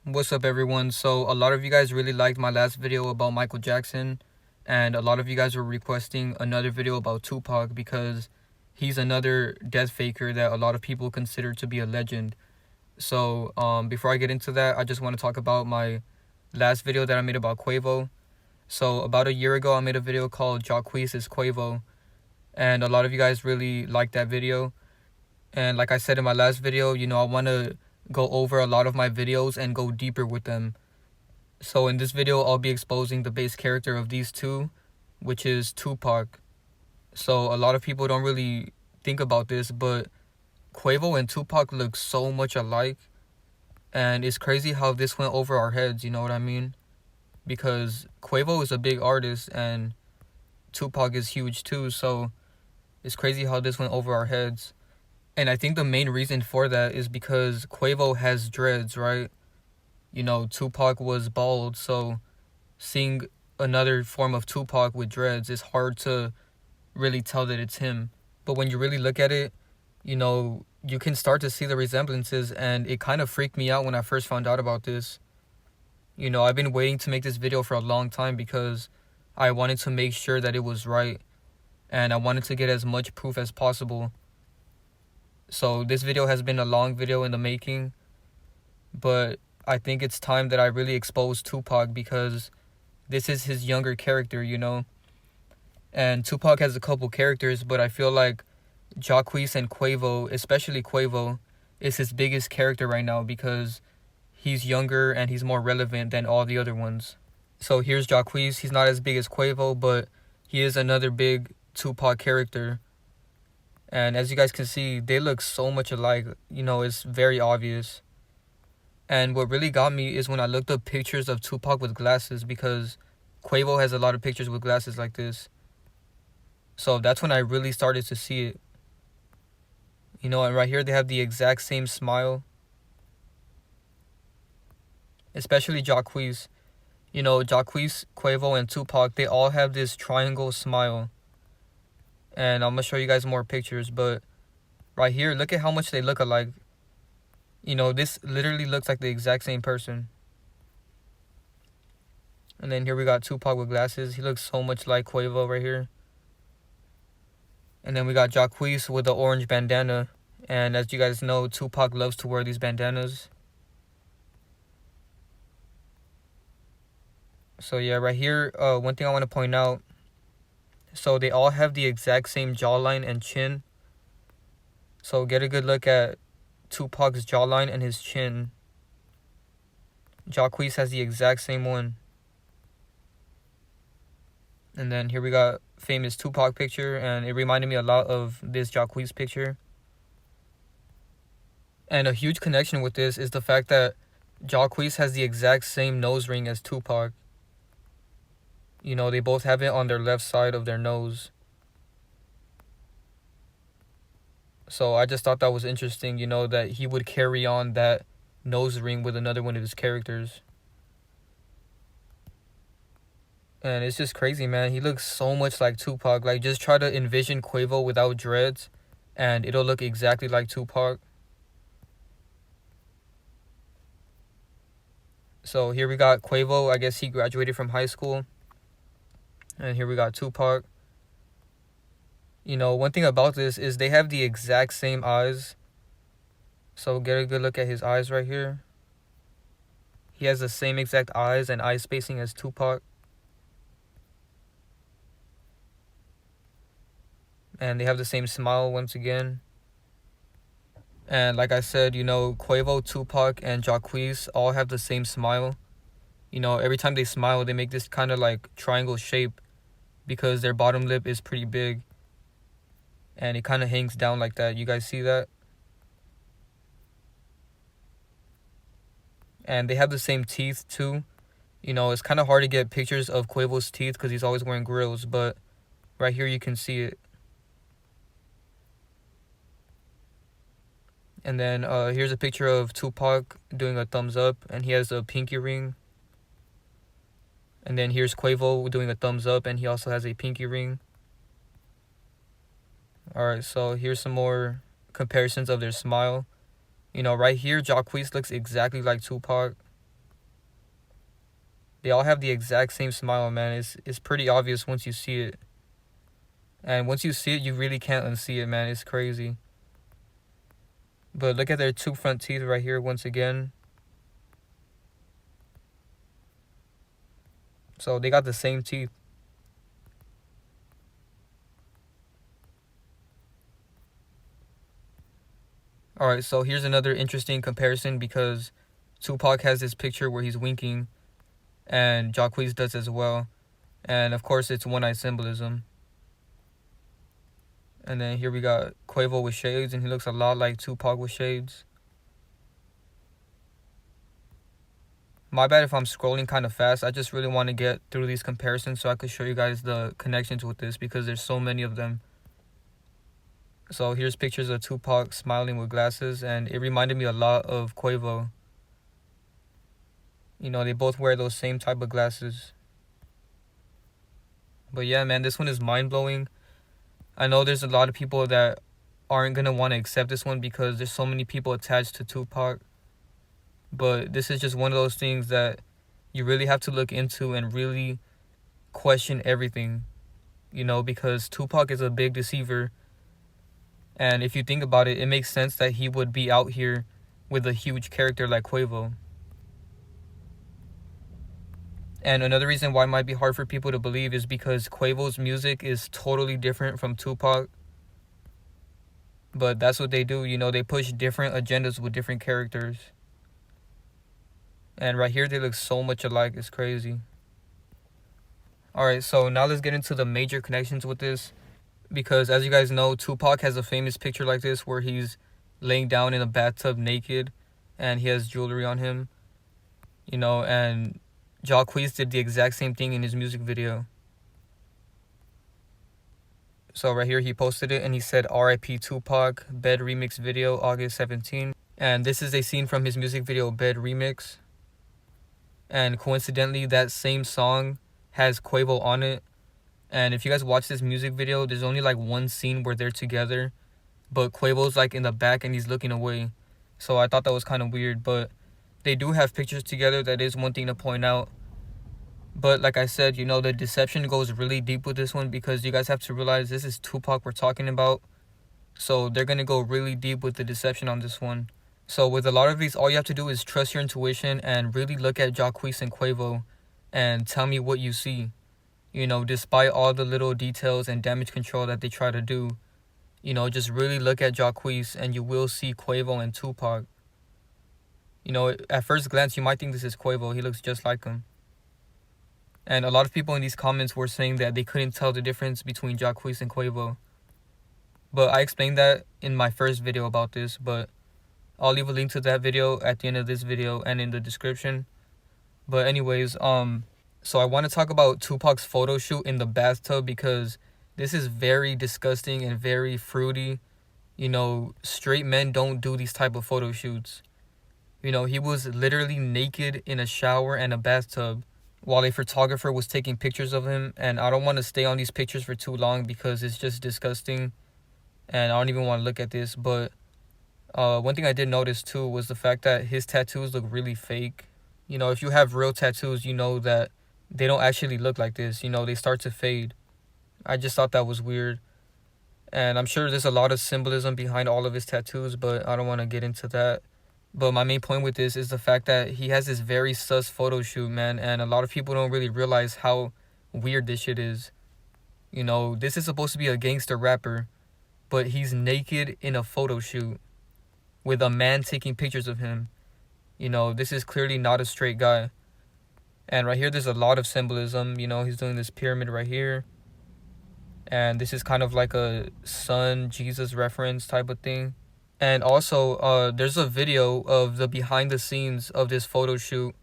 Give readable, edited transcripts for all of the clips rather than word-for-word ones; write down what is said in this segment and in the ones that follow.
What's up, everyone? So a lot of you guys really liked my last video about Michael Jackson, and a lot of you guys were requesting another video about Tupac because he's another death faker that a lot of people consider to be a legend. So before I get into that, I just want to talk about my last video that I made about Quavo. So about a year ago, I made a video called Jacquees Is Quavo, and a lot of you guys really liked that video. And like I said in my last video, I want to go over a lot of my videos and go deeper with them. So in this video, I'll be exposing the base character of these two, which is Tupac. So a lot of people don't really think about this, but Quavo and Tupac look so much alike. And it's crazy how this went over our heads, you know what I mean? Because Quavo is a big artist and Tupac is huge too, so it's crazy how this went over our heads. And I think the main reason for that is because Quavo has dreads, right? Tupac was bald, so seeing another form of Tupac with dreads is hard to really tell that it's him. But when you really look at it, you can start to see the resemblances, and it kind of freaked me out when I first found out about this. I've been waiting to make this video for a long time because I wanted to make sure that it was right, and I wanted to get as much proof as possible. So this video has been a long video in the making, but I think it's time that I really expose Tupac because this is his younger character, And Tupac has a couple characters, but I feel like Jacquees and Quavo, especially Quavo, is his biggest character right now because he's younger and he's more relevant than all the other ones. So here's Jacquees. He's not as big as Quavo, but he is another big Tupac character. And as you guys can see, they look so much alike. It's very obvious. And what really got me is when I looked up pictures of Tupac with glasses, because Quavo has a lot of pictures with glasses like this. So that's when I really started to see it. And right here they have the exact same smile. Especially Jacquees. Jacquees, Quavo, and Tupac, they all have this triangle smile. And I'm going to show you guys more pictures, but right here, look at how much they look alike. This literally looks like the exact same person. And then here we got Tupac with glasses. He looks so much like Quavo right here. And then we got Jacquees with the orange bandana. And as you guys know, Tupac loves to wear these bandanas. So yeah, right here, one thing I want to point out. So they all have the exact same jawline and chin. So get a good look at Tupac's jawline and his chin. Jacquees has the exact same one. And then here we got famous Tupac picture, and it reminded me a lot of this Jacquees picture. And a huge connection with this is the fact that Jacquees has the exact same nose ring as Tupac. They both have it on their left side of their nose. So I just thought that was interesting, that he would carry on that nose ring with another one of his characters. And it's just crazy, man. He looks so much like Tupac. Like, just try to envision Quavo without dreads, and it'll look exactly like Tupac. So here we got Quavo. I guess he graduated from high school. And here we got Tupac. One thing about this is they have the exact same eyes. So get a good look at his eyes right here. He has the same exact eyes and eye spacing as Tupac. And they have the same smile once again. And like I said, Quavo, Tupac, and Jacquees all have the same smile. Every time they smile, they make this kind of like triangle shape because their bottom lip is pretty big. And it kind of hangs down like that. You guys see that? And they have the same teeth too. It's kind of hard to get pictures of Quavo's teeth because he's always wearing grills. But right here you can see it. And then here's a picture of Tupac doing a thumbs up. And he has a pinky ring. And then here's Quavo doing a thumbs up. And he also has a pinky ring. Alright, so here's some more comparisons of their smile. Right here, Jacquees looks exactly like Tupac. They all have the exact same smile, man. It's pretty obvious once you see it. And once you see it, you really can't unsee it, man. It's crazy. But look at their two front teeth right here once again. So they got the same teeth. Alright, so here's another interesting comparison because Tupac has this picture where he's winking and Jacquees does as well. And of course it's one-eye symbolism. And then here we got Quavo with shades, and he looks a lot like Tupac with shades. My bad if I'm scrolling kind of fast. I just really want to get through these comparisons so I could show you guys the connections with this because there's so many of them. So here's pictures of Tupac smiling with glasses, and it reminded me a lot of Quavo. You know, they both wear those same type of glasses. But yeah, man, this one is mind-blowing. I know there's a lot of people that aren't going to want to accept this one because there's so many people attached to Tupac. But this is just one of those things that you really have to look into and really question everything. You know, because Tupac is a big deceiver. And if you think about it, it makes sense that he would be out here with a huge character like Quavo. And another reason why it might be hard for people to believe is because Quavo's music is totally different from Tupac. But that's what they do, you know, they push different agendas with different characters. And right here, they look so much alike, it's crazy. Alright, so now let's get into the major connections with this. Because as you guys know, Tupac has a famous picture like this where he's laying down in a bathtub naked and he has jewelry on him. You know, and Jacquees did the exact same thing in his music video. So right here he posted it and he said RIP Tupac, Bed Remix video, August 17. And this is a scene from his music video Bed Remix. And coincidentally, that same song has Quavo on it. And if you guys watch this music video, there's only like one scene where they're together. But Quavo's like in the back and he's looking away. So I thought that was kind of weird, but they do have pictures together. That is one thing to point out. But like I said, you know, the deception goes really deep with this one because you guys have to realize this is Tupac we're talking about. So they're going to go really deep with the deception on this one. So with a lot of these, all you have to do is trust your intuition and really look at Jacquees and Quavo and tell me what you see. You know, despite all the little details and damage control that they try to do, you know, just really look at Jacquees and you will see Quavo and Tupac. You know, at first glance, you might think this is Quavo. He looks just like him. And a lot of people in these comments were saying that they couldn't tell the difference between Jacquees and Quavo. But I explained that in my first video about this, but I'll leave a link to that video at the end of this video and in the description. But anyways, so I want to talk about Tupac's photo shoot in the bathtub because this is very disgusting and very fruity. You know, straight men don't do these type of photo shoots. You know, he was literally naked in a shower and a bathtub while a photographer was taking pictures of him. And I don't want to stay on these pictures for too long because it's just disgusting. And I don't even want to look at this. But one thing I did notice too was the fact that his tattoos look really fake. You know, if you have real tattoos, you know that they don't actually look like this. You know, they start to fade. I just thought that was weird. And I'm sure there's a lot of symbolism behind all of his tattoos, but I don't want to get into that. But my main point with this is the fact that he has this very sus photo shoot, man. And a lot of people don't really realize how weird this shit is. You know, this is supposed to be a gangster rapper, but he's naked in a photo shoot with a man taking pictures of him. You know, this is clearly not a straight guy. And right here, there's a lot of symbolism. You know, he's doing this pyramid right here. And this is kind of like a son, Jesus reference type of thing. And also, there's a video of the behind the scenes of this photo shoot.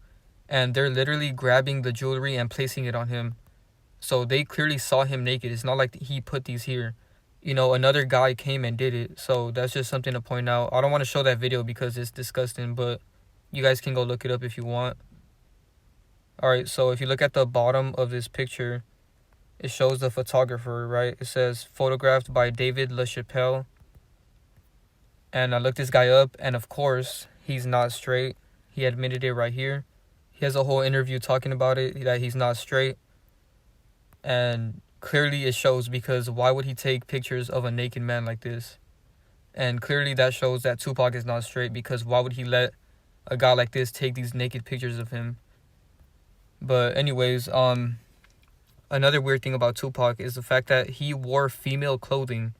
And they're literally grabbing the jewelry and placing it on him. So they clearly saw him naked. It's not like he put these here. You know, another guy came and did it. So that's just something to point out. I don't want to show that video because it's disgusting. But you guys can go look it up if you want. Alright, so if you look at the bottom of this picture, it shows the photographer, right? It says photographed by David LaChapelle. And I looked this guy up, and of course, he's not straight. He admitted it right here. He has a whole interview talking about it, that he's not straight. And clearly it shows, because why would he take pictures of a naked man like this? And clearly that shows that Tupac is not straight, because why would he let a guy like this take these naked pictures of him? But anyways, another weird thing about Tupac is the fact that he wore female clothing.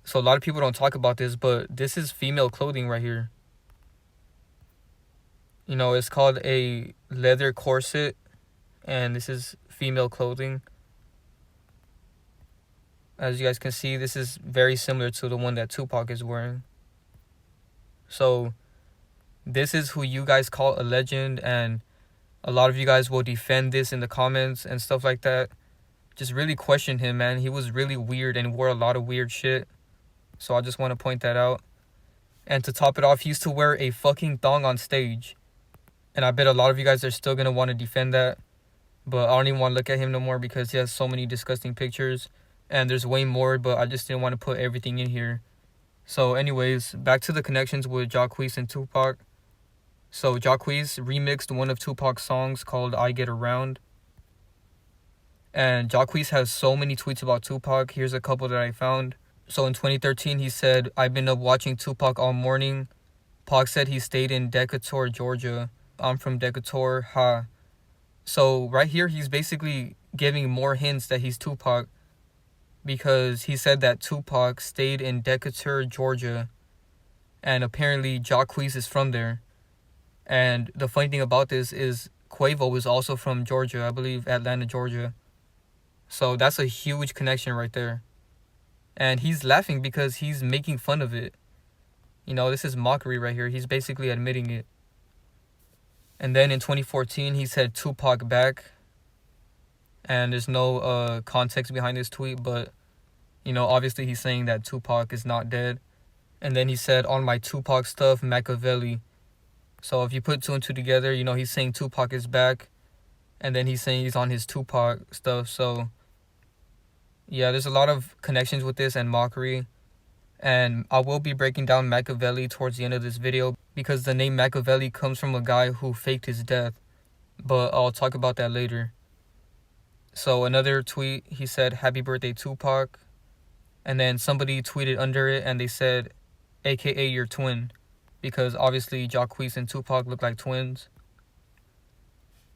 So a lot of people don't talk about this, but this is female clothing right here. You know, it's called a leather corset, and this is female clothing. As you guys can see, this is very similar to the one that Tupac is wearing. So this is who you guys call a legend, and a lot of you guys will defend this in the comments and stuff like that. Just really question him, man. He was really weird and wore a lot of weird shit. So I just want to point that out. And to top it off, he used to wear a fucking thong on stage. And I bet a lot of you guys are still going to want to defend that. But I don't even want to look at him no more, because he has so many disgusting pictures. And there's way more, but I just didn't want to put everything in here. So anyways, back to the connections with Jacquees and Tupac. So Jacquees remixed one of Tupac's songs called I Get Around. And Jacquees has so many tweets about Tupac. Here's a couple that I found. So in 2013, he said, "I've been up watching Tupac all morning. Pac said he stayed in Decatur, Georgia. I'm from Decatur, ha." So right here, he's basically giving more hints that he's Tupac, because he said that Tupac stayed in Decatur, Georgia. And apparently Jacquees is from there. And the funny thing about this is Quavo is also from Georgia, I believe Atlanta, Georgia. So that's a huge connection right there. And he's laughing because he's making fun of it. You know, this is mockery right here. He's basically admitting it. And then in 2014, he said Tupac back. And there's no context behind this tweet, but, you know, obviously he's saying that Tupac is not dead. And then he said, "On my Tupac stuff, Makaveli." So if you put two and two together, you know, he's saying Tupac is back. And then he's saying he's on his Tupac stuff. So yeah, there's a lot of connections with this and mockery. And I will be breaking down Makaveli towards the end of this video, because the name Makaveli comes from a guy who faked his death. But I'll talk about that later. So another tweet, he said, "Happy birthday, Tupac." And then somebody tweeted under it and they said, "AKA your twin." Because obviously Jacquees and Tupac look like twins.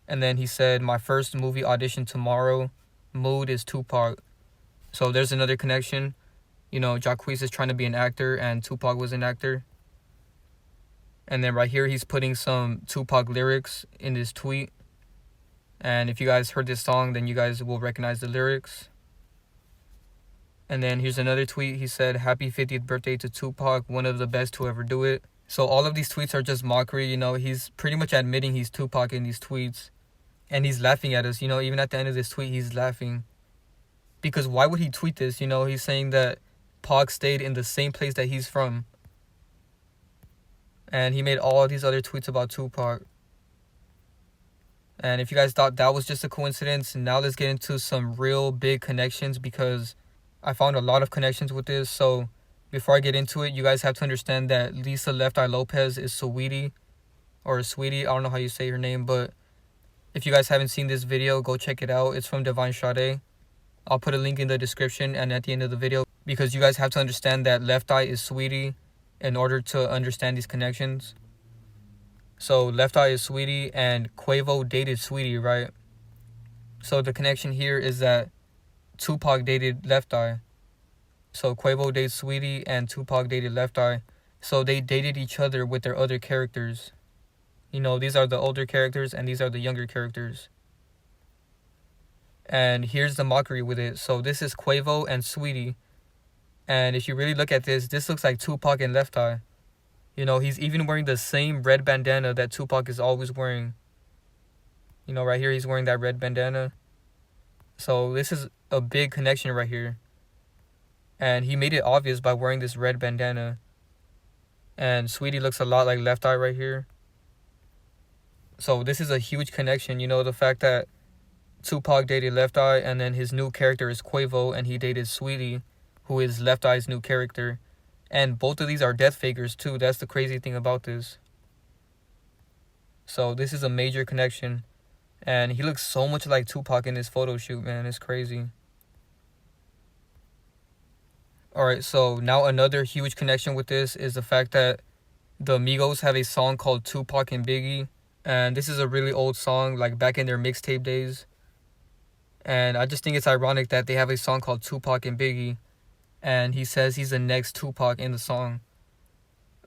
And then he said, "My first movie audition tomorrow. Mood is Tupac." So there's another connection. You know, Jacquees is trying to be an actor and Tupac was an actor. And then right here, he's putting some Tupac lyrics in his tweet. And if you guys heard this song, then you guys will recognize the lyrics. And then here's another tweet. He said, "Happy 50th birthday to Tupac, one of the best to ever do it." So all of these tweets are just mockery. You know, he's pretty much admitting he's Tupac in these tweets. And he's laughing at us. You know, even at the end of this tweet, he's laughing. Because why would he tweet this? You know, he's saying that Pac stayed in the same place that he's from. And he made all these other tweets about Tupac. And if you guys thought that was just a coincidence, now let's get into some real big connections, because I found a lot of connections with this. So before I get into it, you guys have to understand that Lisa Left Eye Lopez is Saweetie, or Sweetie. I don't know how you say her name, but if you guys haven't seen this video, go check it out. It's from Divine Sade. I'll put a link in the description and at the end of the video, because you guys have to understand that Left Eye is Saweetie in order to understand these connections. So Left Eye is Saweetie, and Quavo dated Saweetie, right? So the connection here is that Tupac dated Left Eye. So Quavo dated Saweetie and Tupac dated Left Eye. So they dated each other with their other characters. You know, these are the older characters and these are the younger characters. And here's the mockery with it. So this is Quavo and Saweetie. And if you really look at this, this looks like Tupac and Left Eye. You know, he's even wearing the same red bandana that Tupac is always wearing. You know, right here, he's wearing that red bandana. So this is a big connection right here. And he made it obvious by wearing this red bandana. And Saweetie looks a lot like Left Eye right here. So this is a huge connection. You know, the fact that Tupac dated Left Eye, and then his new character is Quavo, and he dated Saweetie, who is Left Eye's new character. And both of these are death fakers too. That's the crazy thing about this. So this is a major connection. And he looks so much like Tupac in this photo shoot, man. It's crazy. Alright, so now another huge connection with this is the fact that the Migos have a song called Tupac and Biggie. And this is a really old song, like back in their mixtape days. And I just think it's ironic that they have a song called Tupac and Biggie. And he says he's the next Tupac in the song.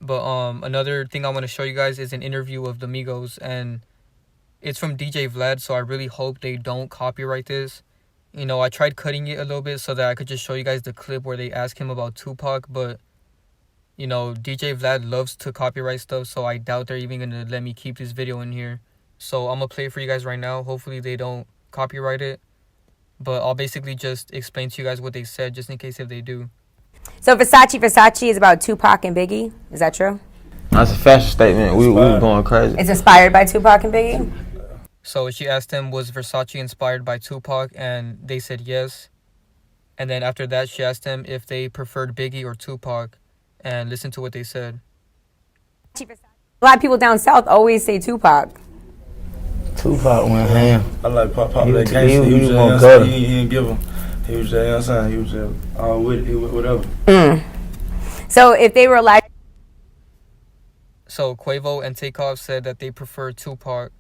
But another thing I want to show you guys is an interview of the Migos, and it's from DJ Vlad, so I really hope they don't copyright this. You know, I tried cutting it a little bit so that I could just show you guys the clip where they ask him about Tupac, but you know, DJ Vlad loves to copyright stuff, so I doubt they're even going to let me keep this video in here. So I'm going to play it for you guys right now. Hopefully they don't copyright it. But I'll basically just explain to you guys what they said, just in case if they do. So Versace is about Tupac and Biggie. Is that true? That's a fashion statement. We were going crazy. It's inspired by Tupac and Biggie? So she asked him, was Versace inspired by Tupac? And they said yes. And then after that, she asked him if they preferred Biggie or Tupac. And listen to what they said. A lot of people down south always say Tupac. Tupac went ham. I like Pop that gangster. He was just, he didn't give him. He was just, he was just with it, whatever. So if they were alive. So Quavo and Takeoff said that they prefer Tupac.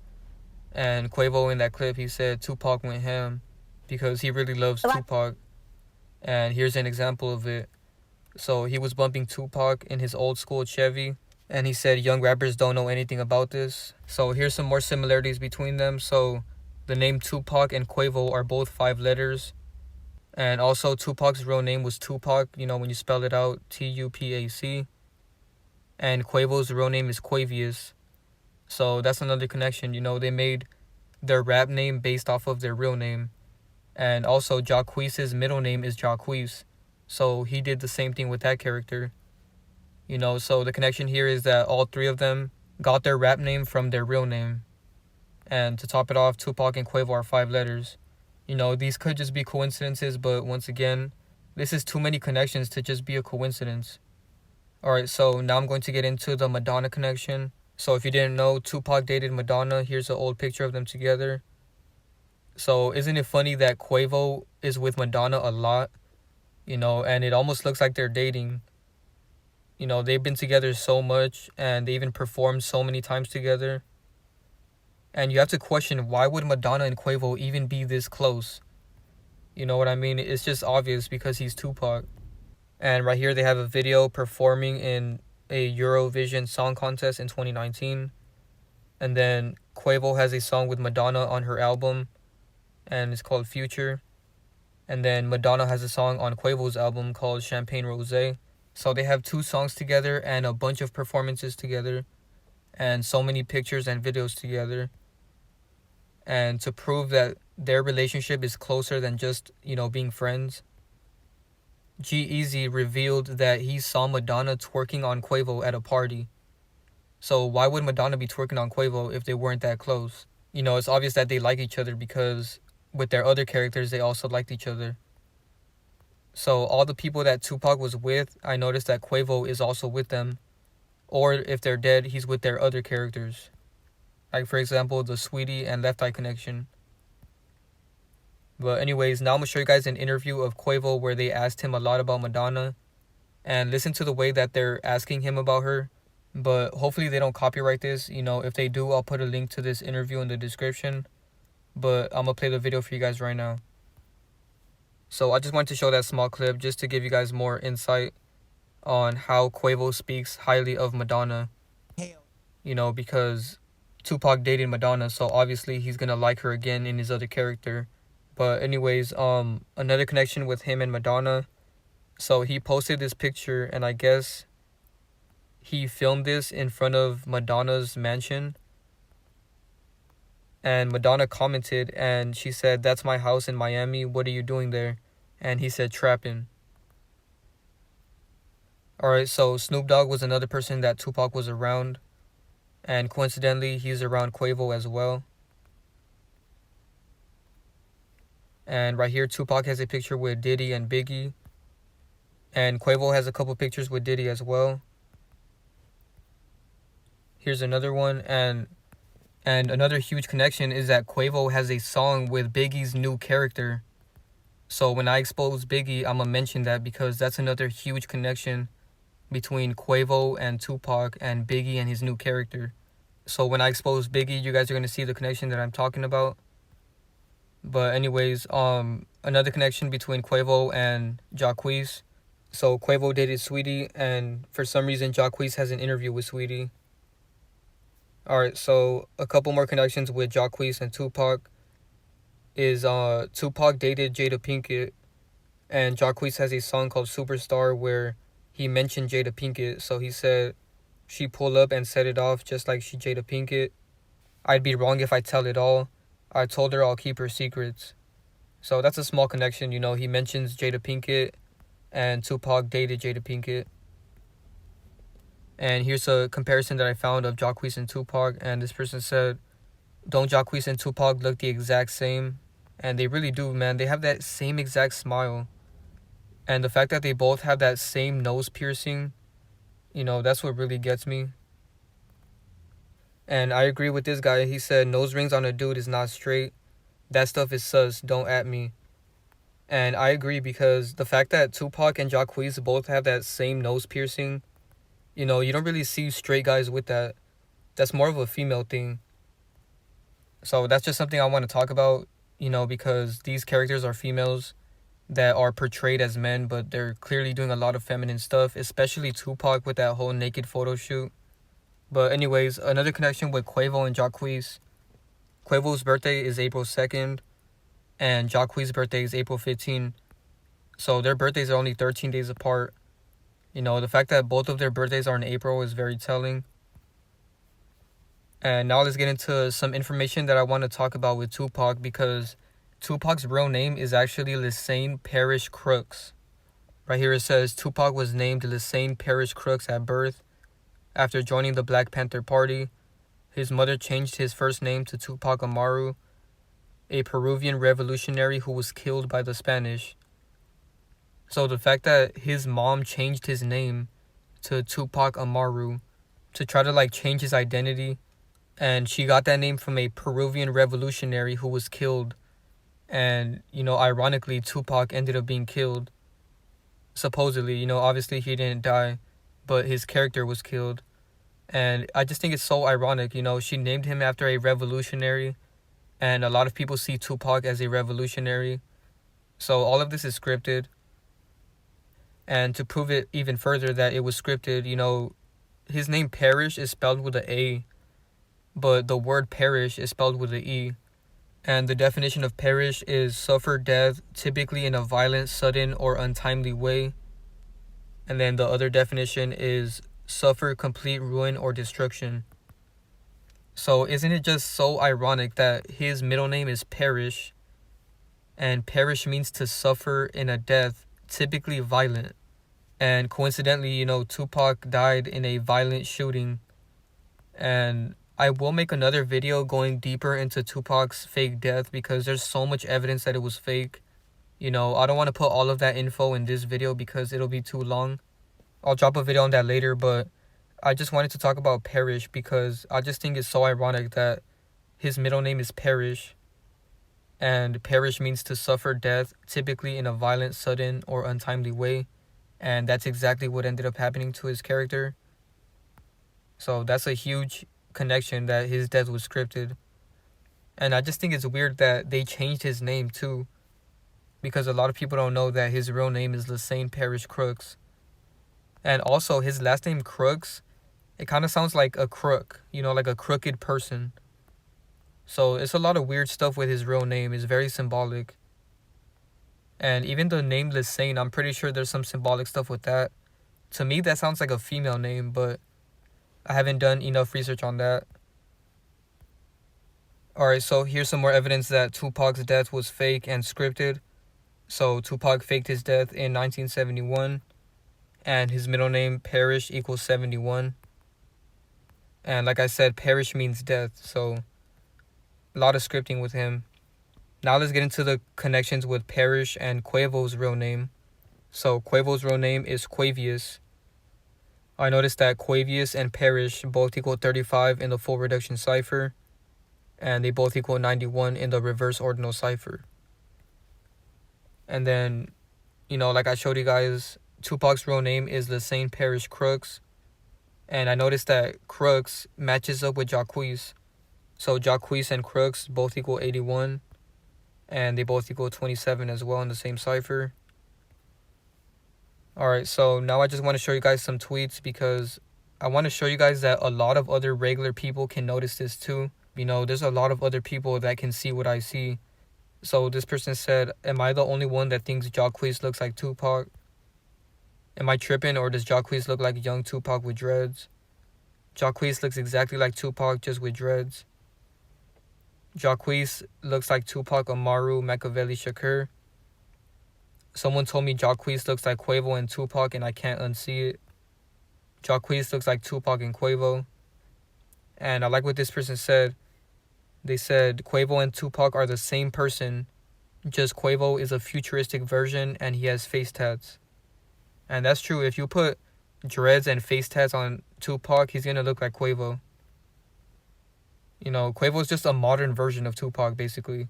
And Quavo in that clip, he said Tupac went ham because he really loves Tupac. And here's an example of it. So he was bumping Tupac in his old school Chevy. And he said young rappers don't know anything about this. So here's some more similarities between them. So the name Tupac and Quavo are both 5 letters. And also Tupac's real name was Tupac, you know, when you spell it out, Tupac. And Quavo's real name is Quavious. So that's another connection, you know, they made their rap name based off of their real name. And also Jacquees' middle name is Jacquees. So he did the same thing with that character. You know, so the connection here is that all 3 of them got their rap name from their real name. And to top it off, Tupac and Quavo are 5 letters. You know, these could just be coincidences, but once again, this is too many connections to just be a coincidence. Alright, so now I'm going to get into the Madonna connection. So if you didn't know, Tupac dated Madonna. Here's an old picture of them together. So isn't it funny that Quavo is with Madonna a lot? You know, and it almost looks like they're dating. You know, they've been together so much, and they even performed so many times together. And you have to question, why would Madonna and Quavo even be this close? You know what I mean? It's just obvious because he's Tupac. And right here they have a video performing in a Eurovision Song Contest in 2019. And then Quavo has a song with Madonna on her album, and it's called Future. And then Madonna has a song on Quavo's album called Champagne Rosé. So they have 2 songs together and a bunch of performances together. And so many pictures and videos together. And to prove that their relationship is closer than just, you know, being friends, G-Eazy revealed that he saw Madonna twerking on Quavo at a party. So why would Madonna be twerking on Quavo if they weren't that close? You know, it's obvious that they like each other because with their other characters, they also liked each other. So all the people that Tupac was with, I noticed that Quavo is also with them. Or if they're dead, he's with their other characters. Like, for example, the Saweetie and Left Eye Connection. But anyways, now I'm going to show you guys an interview of Quavo where they asked him a lot about Madonna. And listen to the way that they're asking him about her. But hopefully they don't copyright this. You know, if they do, I'll put a link to this interview in the description. But I'm going to play the video for you guys right now. So I just wanted to show that small clip just to give you guys more insight on how Quavo speaks highly of Madonna. You know, because Tupac dated Madonna, so obviously he's going to like her again in his other character. But anyways, another connection with him and Madonna. So he posted this picture, and I guess he filmed this in front of Madonna's mansion. And Madonna commented, and she said, "That's my house in Miami. What are you doing there?" And he said, "Trapping." Alright, so Snoop Dogg was another person that Tupac was around. And coincidentally, he's around Quavo as well. And right here, Tupac has a picture with Diddy and Biggie. And Quavo has a couple pictures with Diddy as well. Here's another one. And And another huge connection is that Quavo has a song with Biggie's new character. So when I expose Biggie, I'm gonna mention that because that's another huge connection between Quavo and Tupac and Biggie and his new character. So when I expose Biggie, you guys are gonna see the connection that I'm talking about. But anyways, another connection between Quavo and Jacquees. So Quavo dated Saweetie, and for some reason Jacquees has an interview with Saweetie. Alright, so a couple more connections with Jacquees and Tupac is Tupac dated Jada Pinkett, and Jacquees has a song called Superstar where he mentioned Jada Pinkett. So he said she pulled up and set it off just like she Jada Pinkett. I'd be wrong if I tell it all. I told her I'll keep her secrets. So that's a small connection, you know. He mentions Jada Pinkett, and Tupac dated Jada Pinkett. And here's a comparison that I found of Jacquees and Tupac, and this person said, don't Jacquees and Tupac look the exact same? And they really do, man. They have that same exact smile. And the fact that they both have that same nose piercing, you know, that's what really gets me. And I agree with this guy. He said, nose rings on a dude is not straight. That stuff is sus. Don't at me. And I agree because the fact that Tupac and Jacquees both have that same nose piercing, you know, you don't really see straight guys with that. That's more of a female thing. So that's just something I want to talk about, you know, because these characters are females that are portrayed as men, but they're clearly doing a lot of feminine stuff, especially Tupac with that whole naked photo shoot. But anyways, another connection with Quavo and Jacquees. Quavo's birthday is April 2nd, and Jacquees' birthday is April 15th. So their birthdays are only 13 days apart. You know, the fact that both of their birthdays are in April is very telling. And now let's get into some information that I want to talk about with Tupac, because Tupac's real name is actually Lisanne Parrish Crooks. Right here it says Tupac was named Lisanne Parrish Crooks at birth. After joining the Black Panther Party, his mother changed his first name to Tupac Amaru, a Peruvian revolutionary who was killed by the Spanish. So the fact that his mom changed his name to Tupac Amaru to try to like change his identity, and she got that name from a Peruvian revolutionary who was killed. And, you know, ironically, Tupac ended up being killed. Supposedly, you know, obviously he didn't die, but his character was killed. And I just think it's so ironic, you know, she named him after a revolutionary, and a lot of people see Tupac as a revolutionary. So all of this is scripted. And to prove it even further that it was scripted, you know, his name Parrish is spelled with an A, but the word parish is spelled with an E. And the definition of perish is suffer death, typically in a violent, sudden, or untimely way. And then the other definition is suffer complete ruin or destruction. So isn't it just so ironic that his middle name is Parrish, and Parrish means to suffer in a death, typically violent. And coincidentally, you know, Tupac died in a violent shooting. And I will make another video going deeper into Tupac's fake death because there's so much evidence that it was fake. You know, I don't want to put all of that info in this video because it'll be too long. I'll drop a video on that later, but I just wanted to talk about Parrish because I just think it's so ironic that his middle name is Parrish, and Parrish means to suffer death, typically in a violent, sudden, or untimely way. And that's exactly what ended up happening to his character. So that's a huge connection that his death was scripted. And I just think it's weird that they changed his name too, because a lot of people don't know that his real name is Lisanne Parrish Crooks. And also his last name Crooks, it kind of sounds like a crook, you know, like a crooked person. So it's a lot of weird stuff with his real name. It's very symbolic. And even the name Lisanne, I'm pretty sure there's some symbolic stuff with that. To me, that sounds like a female name, but I haven't done enough research on that. Alright, so here's some more evidence that Tupac's death was fake and scripted. So Tupac faked his death in 1971, and his middle name, Parrish, equals 71. And like I said, Parrish means death, so a lot of scripting with him. Now let's get into the connections with Parrish and Quavo's real name. So Quavo's real name is Quavius. I noticed that Quavius and Parrish both equal 35 in the full reduction cipher. and they both equal 91 in the reverse ordinal cipher. And then, like I showed you guys, Tupac's real name is Lassane Parrish Crooks, and I noticed that Crooks matches up with Jacquees. So Jacquees and Crooks both equal 81, and they both equal 27 as well in the same cipher. Alright, so now I just want to show you guys some tweets because I want to show you guys that a lot of other regular people can notice this too. There's a lot of other people that can see what I see. So this person said, am I the only one that thinks Jacquees looks like Tupac? Am I tripping, or does Jacquees look like young Tupac with dreads? Jacquees looks exactly like Tupac, just with dreads. Jacquees looks like Tupac, Amaru, Makaveli, Shakur. Someone told me Jacquees looks like Quavo and Tupac, and I can't unsee it. Jacquees looks like Tupac and Quavo. And I like what this person said. They said Quavo and Tupac are the same person, just Quavo is a futuristic version and he has face tats. And that's true. If you put dreads and face tats on Tupac, he's gonna look like Quavo. Quavo's just a modern version of Tupac, basically.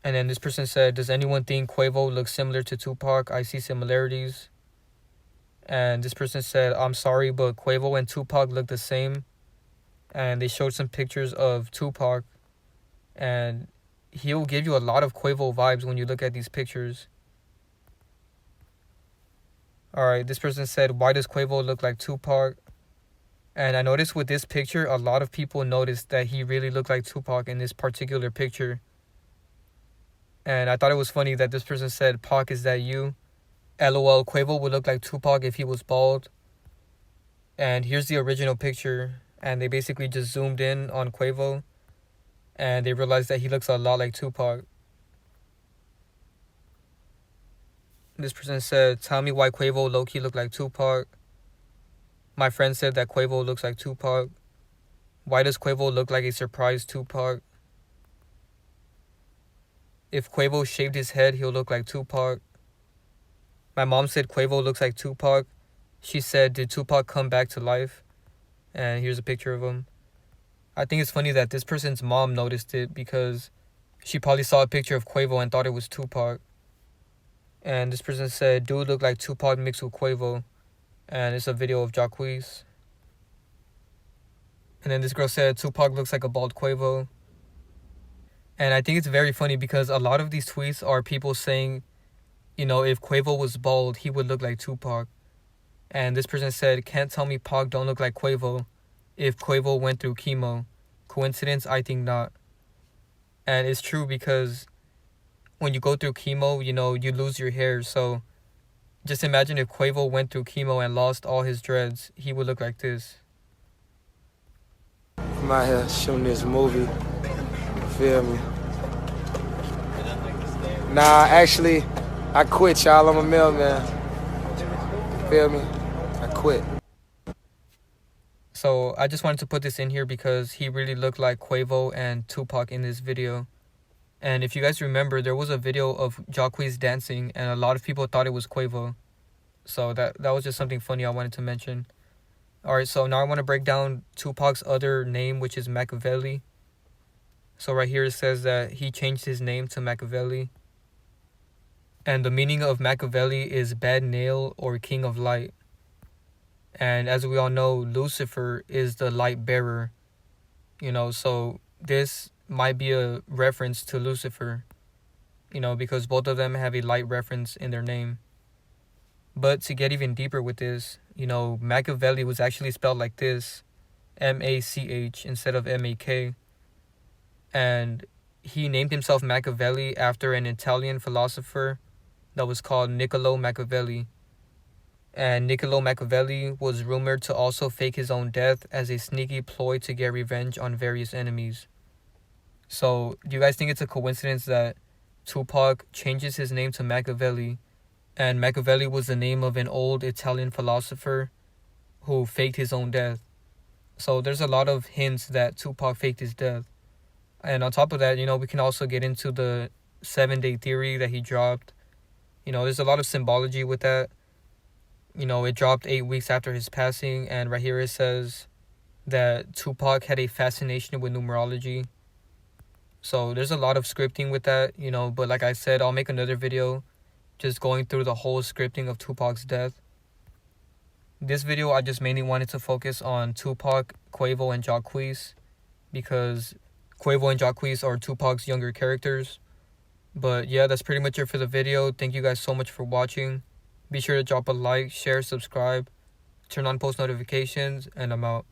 And then this person said, does anyone think Quavo looks similar to Tupac? I see similarities. And this person said, I'm sorry, but Quavo and Tupac look the same. And they showed some pictures of Tupac, and he'll give you a lot of Quavo vibes when you look at these pictures. Alright, this person said, why does Quavo look like Tupac? And I noticed with this picture, a lot of people noticed that he really looked like Tupac in this particular picture. And I thought it was funny that this person said, Pac, is that you? LOL, Quavo would look like Tupac if he was bald. And here's the original picture. And they basically just zoomed in on Quavo, and they realized that he looks a lot like Tupac. This person said, tell me why Quavo low-key looked like Tupac. My friend said that Quavo looks like Tupac. Why does Quavo look like a surprised Tupac? If Quavo shaved his head, he'll look like Tupac. My mom said Quavo looks like Tupac. She said, did Tupac come back to life? And here's a picture of him. I think it's funny that this person's mom noticed it because she probably saw a picture of Quavo and thought it was Tupac. And this person said, dude looked like Tupac mixed with Quavo. And it's a video of Jacquees. And then this girl said, Tupac looks like a bald Quavo. And I think it's very funny because a lot of these tweets are people saying, if Quavo was bald, he would look like Tupac. And this person said, can't tell me Pac don't look like Quavo if Quavo went through chemo. Coincidence? I think not. And it's true because when you go through chemo, you lose your hair. So just imagine if Quavo went through chemo and lost all his dreads, he would look like this. I'm out here shooting this movie. You feel me? Nah, actually, I quit, y'all. I'm a mailman. Feel me? I quit. So I just wanted to put this in here because he really looked like Quavo and Tupac in this video. And if you guys remember, there was a video of Jacquees dancing and a lot of people thought it was Quavo. So that was just something funny I wanted to mention. Alright, so now I want to break down Tupac's other name, which is Makaveli. So right here it says that he changed his name to Makaveli. And the meaning of Makaveli is bad nail or king of light. And as we all know, Lucifer is the light bearer. So this might be a reference to Lucifer. Because both of them have a light reference in their name. But to get even deeper with this, Makaveli was actually spelled like this. M-A-C-H instead of M-A-K. And he named himself Makaveli after an Italian philosopher that was called Niccolo Makaveli. And Niccolo Makaveli was rumored to also fake his own death as a sneaky ploy to get revenge on various enemies. So, do you guys think it's a coincidence that Tupac changes his name to Makaveli, and Makaveli was the name of an old Italian philosopher who faked his own death? So, there's a lot of hints that Tupac faked his death. And on top of that, we can also get into the 7-day theory that he dropped. There's a lot of symbology with that. It dropped 8 weeks after his passing, and right here it says, that Tupac had a fascination with numerology. So there's a lot of scripting with that, you know, but like I said, I'll make another video just going through the whole scripting of Tupac's death. This video, I just mainly wanted to focus on Tupac, Quavo, and Jacquees, because Quavo and Jacquees are Tupac's younger characters. But yeah, that's pretty much it for the video. Thank you guys so much for watching. Be sure to drop a like, share, subscribe, turn on post notifications, and I'm out.